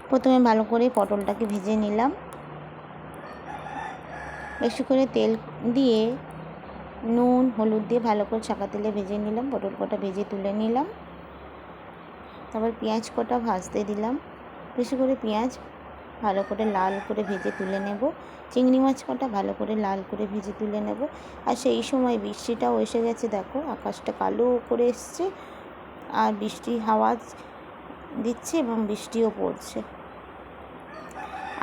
প্রথমে ভালো করে পটলটাকে ভেজে নিলাম, বেশি করে তেল দিয়ে নুন হলুদ দিয়ে ভালো করে ছাকা তেলে ভেজে নিলাম। পটল কটা ভেজে তুলে নিলাম। তারপর পেঁয়াজ কটা ভাজতে দিলাম, বেশি করে পেঁয়াজ ভালো করে লাল করে ভেজে তুলে নেব। চিংড়ি মাছ কটা ভালো করে লাল করে ভেজে তুলে নেব। আর সেই সময় বৃষ্টিটাও এসে গেছে, দেখো আকাশটা কালো করে এসছে আর বৃষ্টি হাওয়া দিচ্ছে এবং বৃষ্টিও পড়ছে।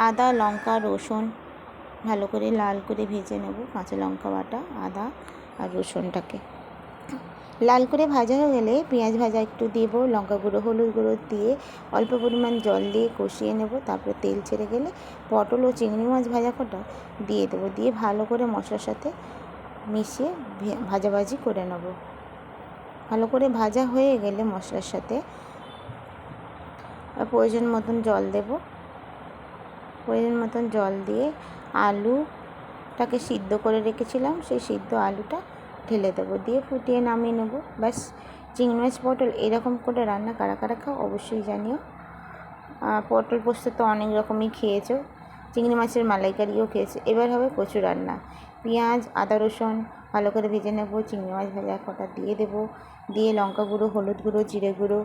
আদা লঙ্কা রসুন ভালো করে লাল করে ভেজে নেব। কাঁচা লঙ্কা বাটা, আদা আর রসুনটাকে লাল করে ভাজা হয়ে গেলে পেঁয়াজ ভাজা একটু দেবো, লঙ্কা গুঁড়ো হলুদ গুঁড়ো দিয়ে অল্প পরিমাণ জল দিয়ে কষিয়ে নেব। তারপরে তেল ছেড়ে গেলে পটল ও চিংড়ি মাছ ভাজা কটা দিয়ে দেবো, দিয়ে ভালো করে মশলার সাথে মিশিয়ে ভাজাভাজি করে নেব। ভালো করে ভাজা হয়ে গেলে মশলার সাথে প্রয়োজন মতন জল দেব। প্রয়োজন মতন জল দিয়ে আলুটাকে সিদ্ধ করে রেখেছিলাম, সেই সিদ্ধ আলুটা ঢেলে দেবো, দিয়ে ফুটিয়ে নামিয়ে নেব। ব্যাস, চিংড়ি মাছ পটল এরকম করে রান্না কারা কারা খাও অবশ্যই জানিও। পটল পোস্ত তো অনেক রকমই খেয়েছো, চিংড়ি মাছের মালাইকারিও খেয়েছো। এবার হবে কচু রান্না। পেঁয়াজ আদা রসুন ভালো করে ভেজে নেব, চিংড়ি মাছ ভাজা কটা দিয়ে দেবো, দিয়ে লঙ্কা গুঁড়ো হলুদ গুঁড়ো জিরে গুঁড়ো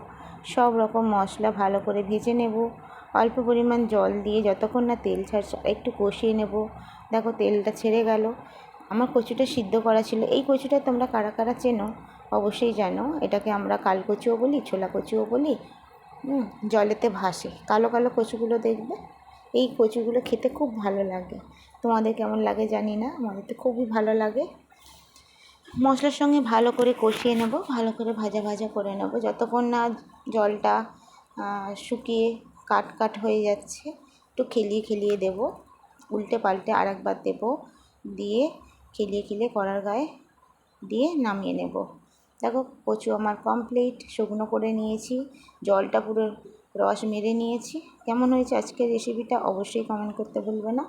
সব রকম মশলা ভালো করে ভেজে নেব। অল্প পরিমাণ জল দিয়ে যতক্ষণ না তেল ছাড়ছে একটু কষিয়ে নেব। দেখো তেলটা ছেড়ে গেল। আমার কচুটা সিদ্ধ করা ছিল। এই কচুটা তোমরা কারা কারা চেনো অবশ্যই জানো। এটাকে আমরা কাল কচুও বলি, ছোলা কচুও বলি। জলেতে ভাসে কালো কালো কচুগুলো দেখবে, এই কচুগুলো খেতে খুব ভালো লাগে। তোমাদের কেমন লাগে জানি না, আমাদের তো খুবই ভালো লাগে। মশলার সঙ্গে ভালো করে কষিয়ে নেব, ভালো করে ভাজা ভাজা করে নেব যতক্ষণ না জলটা শুকিয়ে কাট কাট হয়ে যাচ্ছে। একটু খেলিয়ে খেলিয়ে দেব, উল্টে পাল্টে আরেকবার দেব, দিয়ে খেলিয়ে খেলিয়ে কড়ার গায়ে দিয়ে নামিয়ে নেব। দেখো কচু আমার কমপ্লিট, শুকনো করে নিয়েছি, জলটা পুরো রস মেরে নিয়েছি। কেমন হয়েছে আজকের রেসিপিটা অবশ্যই কমেন্ট করতে ভুলবে না।